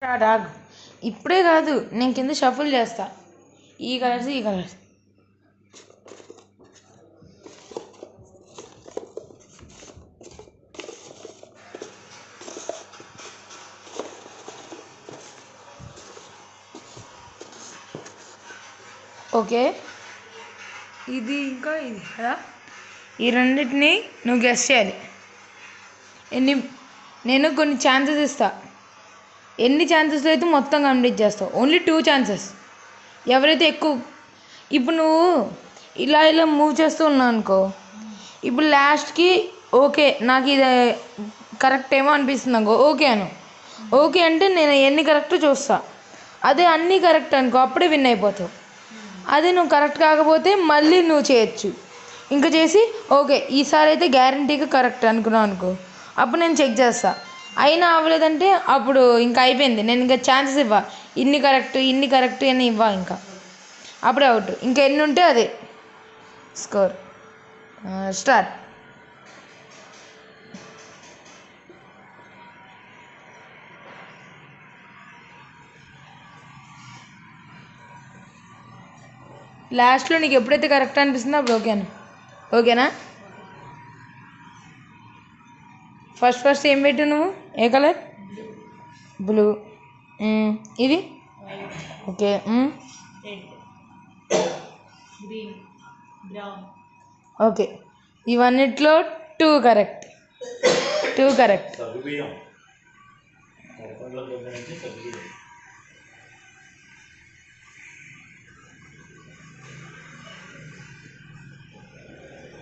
రాగు ఇప్పుడే కాదు, నేను కింద షఫుల్ చేస్తా. ఈ కలర్స్ ఈ కలర్స్. ఓకే, ఇది ఇంకా ఇది కదా, ఈ రెండింటిని నువ్వు గెస్ చేయాలి. నేను కొన్ని ఛాన్సెస్ ఇస్తా. ఎన్ని ఛాన్సెస్లో అయితే మొత్తం కంప్లీట్ చేస్తావు. Only 2 chances. ఎవరైతే ఎక్కువ, ఇప్పుడు నువ్వు ఇలా ఇలా మూవ్ చేస్తూ ఉన్నావు అనుకో, ఇప్పుడు లాస్ట్కి ఓకే నాకు ఇది కరెక్ట్ ఏమో అనిపిస్తుంది అనుకో, ఓకే అను. ఓకే అంటే నేను ఎన్ని కరెక్ట్ చూస్తా. అదే అన్నీ కరెక్ట్ అనుకో, అప్పుడే విన్ అయిపోతావు. అదే నువ్వు కరెక్ట్ కాకపోతే మళ్ళీ నువ్వు చేయొచ్చు. ఇంకా చేసి ఓకే ఈసారి అయితే గ్యారంటీగా కరెక్ట్ అనుకున్నావు అనుకో, అప్పుడు నేను చెక్ చేస్తా. అయినా అవ్వలేదంటే అప్పుడు ఇంకా అయిపోయింది. నేను ఇంకా ఛాన్సెస్ ఇవ్వ, ఇన్ని కరెక్ట్ అని ఇవ్వ. ఇంకా అప్పుడే అవుట్. ఇంకా ఎన్ని ఉంటే అదే స్కోర్. స్టార్ట్. లాస్ట్లో నీకు ఎప్పుడైతే కరెక్ట్ అనిపిస్తుందో అప్పుడు ఓకేనా. ఫస్ట్ ఏం పెట్టు నువ్వు? ఏ కలర్? బ్లూ. ఇది ఓకే. ఓకే, ఇవన్నిట్లో 2 కరెక్ట్. 2 కరెక్ట్.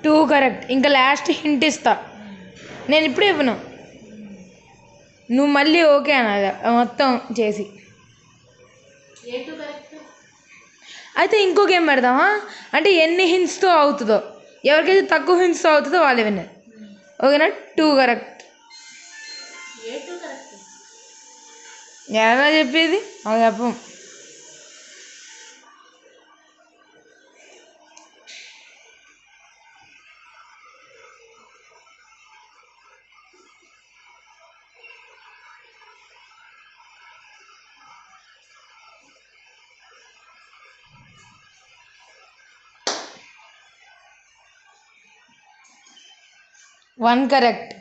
2 కరెక్ట్. ఇంకా లాస్ట్ హింట్ ఇస్తా, నేను ఇప్పుడు ఇవ్వను, నువ్వు మళ్ళీ ఓకే అనాలి మొత్తం చేసి. అయితే ఇంకో గేమ్ పెడదామా? అంటే ఎన్ని హింట్స్తో అవుతుందో, ఎవరికైతే తక్కువ హింట్స్తో అవుతుందో వాళ్ళే విన్నారు. ఓకేనా? 2 కరెక్ట్. ఎలా చెప్పేది? అది చెప్పం. One correct.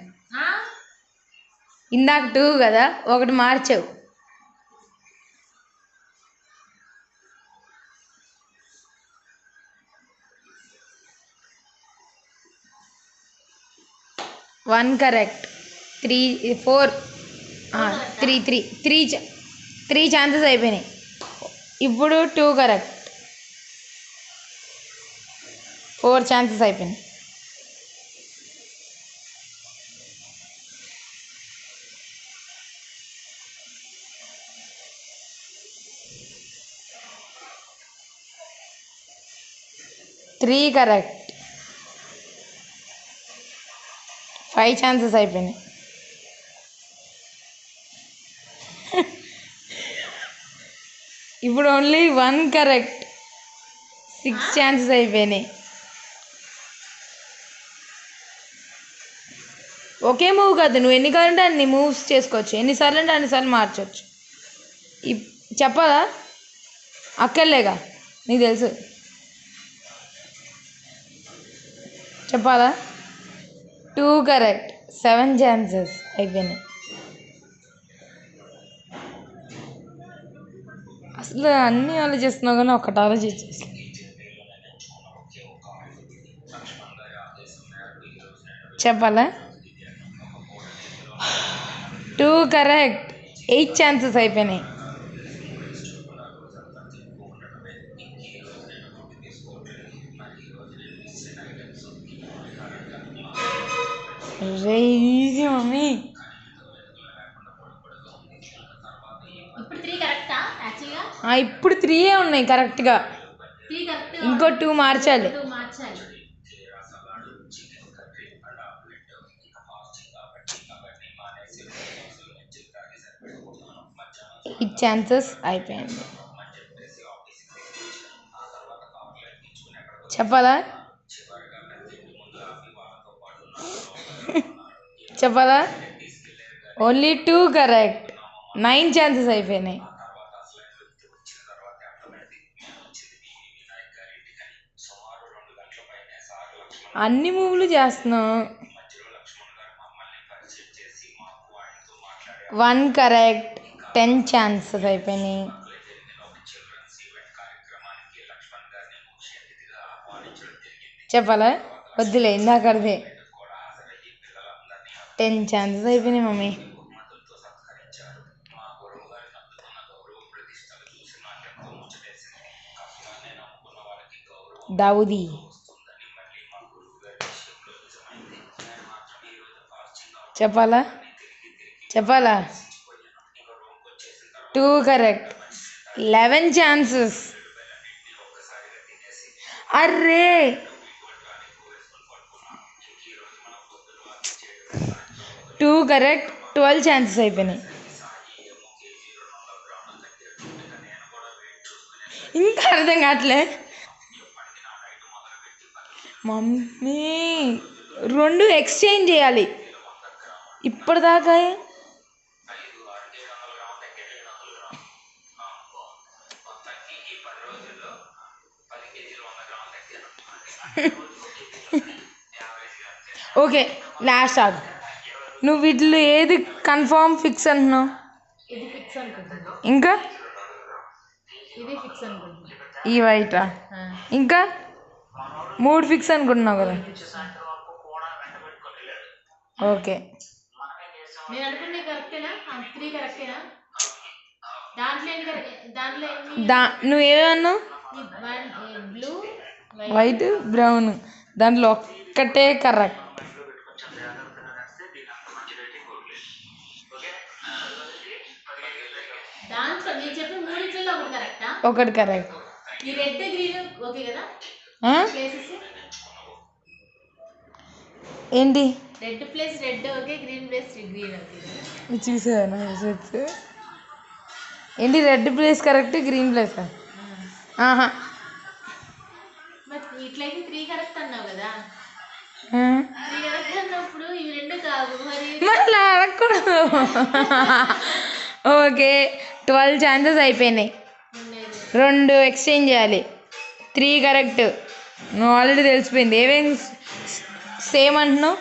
ఇందాక 2 కదా, ఒకటి మార్చావు. One correct. 3 4 త్రీ ఛాన్సెస్ అయిపోయినాయి. ఇప్పుడు 2 కరెక్ట్. 4 ఛాన్సెస్ అయిపోయినాయి. Three correct. 5 ఛాన్సెస్ అయిపోయినాయి. ఇప్పుడు ఓన్లీ 1 కరెక్ట్. 6 ఛాన్సెస్ అయిపోయినాయి. ఒకే మూవ్ కాదు, నువ్వు ఎన్ని కావాలంటే అన్ని మూవ్స్ చేసుకోవచ్చు, ఎన్నిసార్లు అంటే అన్నిసార్లు మార్చవచ్చు. చెప్పాలా? అక్కర్లేగా, నీకు తెలుసు. చెప్పాలా? 2 కరెక్ట్. 7 ఛాన్సెస్ అయిపోయినాయి. అసలు అన్నీ ఆలోచిస్తున్నావు కానీ ఒకటి ఆలోచించేసి. చెప్పాలా? 2 కరెక్ట్. 8 ఛాన్సెస్ అయిపోయినాయి. Easy mummy. ఇప్పుడు 3 ఉన్నాయి కరెక్ట్గా, ఇంకో 2 మార్చాలి. 8 ఛాన్సెస్ అయిపోయింది. చెప్పాలా? చెప్పాలా? Only 2 correct. 9 ఛాన్సెస్ అయిపోయినాయి. అన్ని మూవీలు చేస్తున్నావు. 1 కరెక్ట్. 10 ఛాన్సెస్ అయిపోయినాయి. చెప్పాలా? వద్దులే, ఇందాక అదే 10 ఛాన్సెస్ అయిపోయినాయి మమ్మీ. దావుదీ. చెప్పాలా? 2 correct. 11 chances. Array 2 correct. 12 chances అయిపోయినాయి. ఇంకా అర్థం కావట్లే మమ్మీ. 2 ఎక్స్చేంజ్ చేయాలి ఇప్పటిదాకా. ఓకే, లాస్ట్ ఆగు. నువ్వు వీటిలో ఏది కన్ఫర్మ్ ఫిక్స్ అంటున్నావు? ఇంకా ఈ వైటా? ఇంకా 3 ఫిక్స్ అనుకుంటున్నావు కదా? ఓకే. నువ్వేమన్నావు? White, brown. దాంట్లో ఒక్కటే కరెక్ట్. ఒకటి కరెక్ట్. ఏంటి? Red place red okay, green place green okay. చూసాను. ఏంటి red place correct, green place? ఆహా, ఇట్లయితే 3 కరెక్ట్ అన్నావు కదా. 3 కరెక్ట్ అన్నప్పుడు ఇవి 2 కావు మరి అడగకూడదు. ఓకే, 12 ఛాన్సెస్ అయిపోయినాయి. 2 ఎక్స్చేంజ్ చేయాలి. 3 కరెక్ట్. నువ్వు ఆల్రెడీ తెలిసిపోయింది. ఏమేమి సేమ్ అంటున్నావు?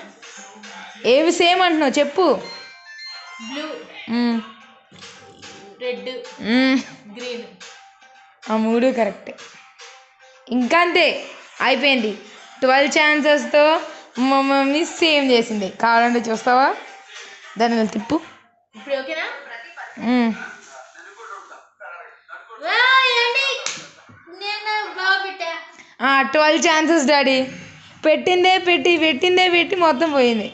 ఏవి సేమ్ అంటున్నావు చెప్పు. Blue, red, green. ఆ 3 కరెక్ట్. ఇంకా అంతే, అయిపోయింది. 12 ఛాన్సెస్తో మా మమ్మీ సేమ్ చేసింది. కావాలంటే చూస్తావా? దాన్ని తిప్పు. ఇప్పుడు ఓకేనా? 12 ఛాన్సెస్ డాడీ. పెట్టిందే పెట్టి మొత్తం పోయింది.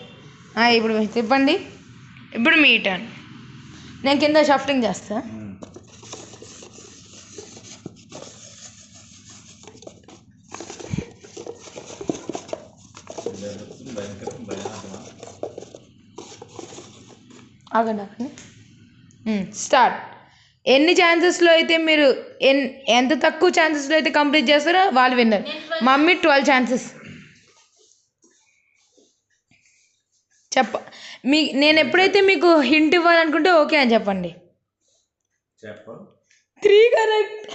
ఇప్పుడు తిప్పండి. ఇప్పుడు మీ టర్న్. నేను కింద షఫ్టింగ్ చేస్తా. ఆగండి. స్టార్ట్. ఎన్ని ఛాన్సెస్లో అయితే మీరు ఎంత తక్కువ ఛాన్సెస్లో అయితే కంప్లీట్ చేస్తారో వాళ్ళు విన్నర్. Mummy 12 chances. నేను ఎప్పుడైతే మీకు హింట్ ఇవ్వాలనుకుంటే ఓకే అని చెప్పండి. 3 కరెక్ట్.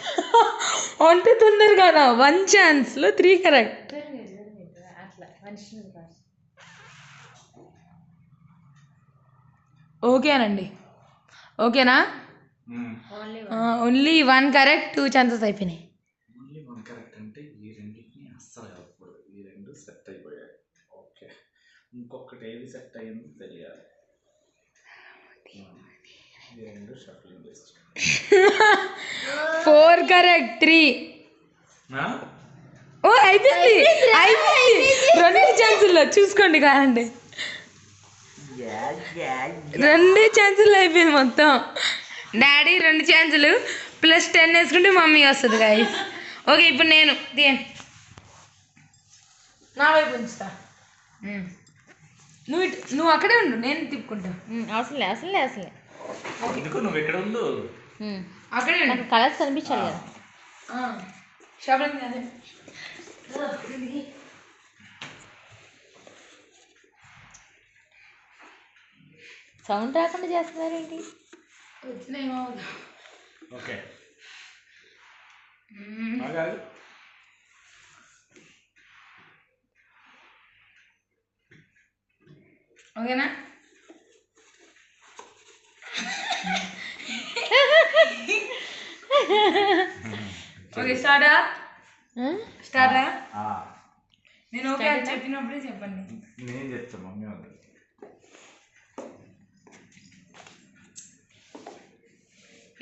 అంటే తొందరగా 1 ఛాన్స్లో 3 కరెక్ట్. ఓకేనండి. ఓకేనా? ఓన్లీ 1 కరెక్ట్, 2 ఛాన్సెస్ అయిపోయినాయి. ఓన్లీ 1 కరెక్ట్ అంటే ఈ రెండింటిని అస్సలు కలపకూడదు. ఈ 2 సెట్ అయిపోయాయి. ఓకే, ఇంకొకటి ఏది సెట్ అయ్యిందో తెలియాలి. ఈ 2 షఫ్లింగ్ చేసి 4 కరెక్ట్, 3. అయిపోయింది. 2 ఛాన్సుల్లో చూసుకోండి కాదండి. 2 ఛాన్సులు అయిపోయింది మొత్తం. డాడీ 2 ఛాన్సులు ప్లస్ 10 వేసుకుంటే మమ్మీ వస్తుంది గైస్. ఓకే, ఇప్పుడు నేను నా వైపు ఉంచుతా. నువ్వు అక్కడే ఉండు, నేను తిప్పుకుంటా. అసలే నువ్వు ఎక్కడ ఉండు, అక్కడే ఉండు. కలర్స్ కనిపించాలి కదా. షాపింగ్ అదే సౌండ్ రాకుండా చేస్తున్నారు ఏంటి? వచ్చినాయేమో. ఓకే మ్మ్. ఆగాలి. ఓకేనా? ఓకే స్టార్టా? స్టార్టా? నేను ఓకే అని చెప్పినప్పుడే చెప్పండి. నేను చెప్తాను మమ్మీ వద్దు.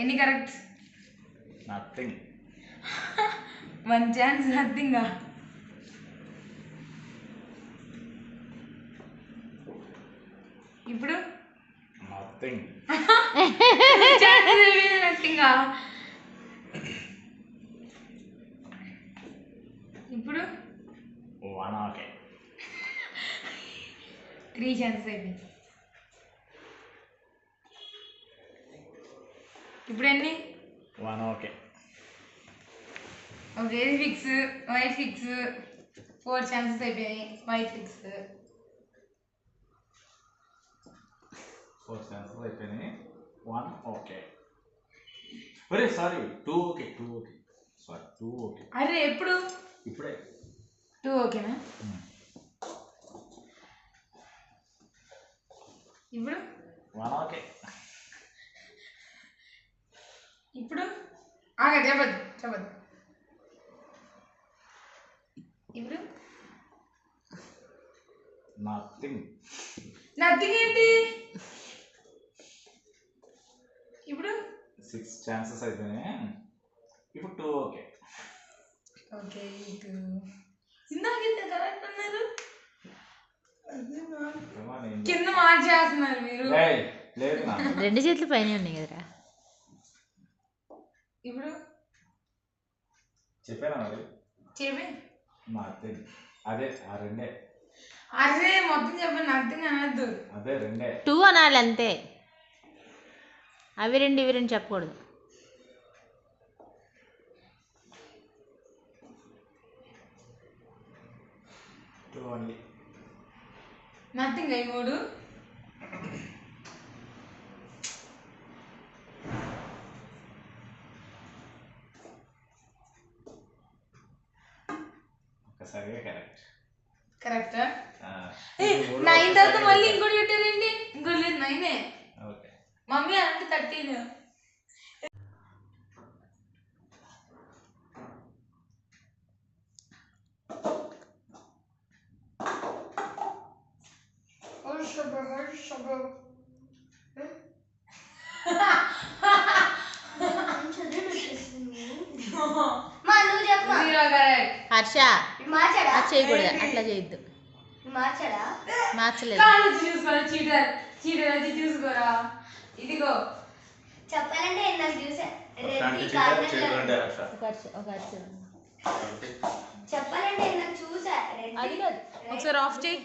ఎన్ని కరెక్ట్? నథింగ్. 1 ఛాన్స్ నథింగా? ఇప్పుడు నథింగ్. నథింగా? ఇప్పుడు 1 ఓకే. 3 ఛాన్సెస్ అయిపోయింది. ఇప్పుడు ఎన్ని? 1 ఓకే. ఓకే ఇది ఫిక్స్, వైట్ ఫిక్స్. 4 ఛాన్సెస్ అయిపోయాయి. White fix. 4 ఛాన్సెస్ అయిపోయినాయి. 1 ఓకే. ఒరే sorry 2 okay. 2 okay. Sorry 2 okay. అరే ఎప్పుడు? ఇప్పుడే 2 ఓకేనా? ఇప్పుడు 1 ఓకే. ఇప్పుడు చెప్పద్దు చెప్పద్దు. ఇప్పుడు నథింగ్. నథింగ్ ఏంటి? ఇప్పుడు 6 ఛాన్సెస్ అయిపోయినాయి. ఇప్పుడు 2 ఓకే. ఓకే 2. ఇందాక కరెక్ట్ అన్నారు. కింద మార్చేస్తున్నారు మీరు. లేదు నా 2 చేతులు పైన ఉన్నాయి కదరా. ఇప్పుడు చెప్పాను మరి. చెప్పి నథింగ్. అదే ఆ రెండే. అరే మొత్తం చెప్పండి. నథింగ్ అనద్దు. అదే రెండే. 2 అనాలి అంతే. అవి 2 ఇవి 2 చెప్పకూడదు. 2 ఓన్లీ. నథింగ్ అయ్యి 3. ఒకసారిగా కరెక్ట్. కరెక్టా? 9 తర్వాత మళ్ళీ ఇంకోటి పెట్టారండి. ఇంకోటి లేదు 9. ఓకే మమ్మీ అంటే 13. హర్ష అది చేయకూడదు. అట్లా చేయొద్దు. మార్చలేదు. చూసుకోరా చీటర్ చీటర్ అది చూసుకోరా. ఇదిగో చెప్పాలంటే నాకు చూసా ఒక హర్ష చెప్పాలంటే నాకు చూసా ఒకసారి ఆఫ్ చేయి.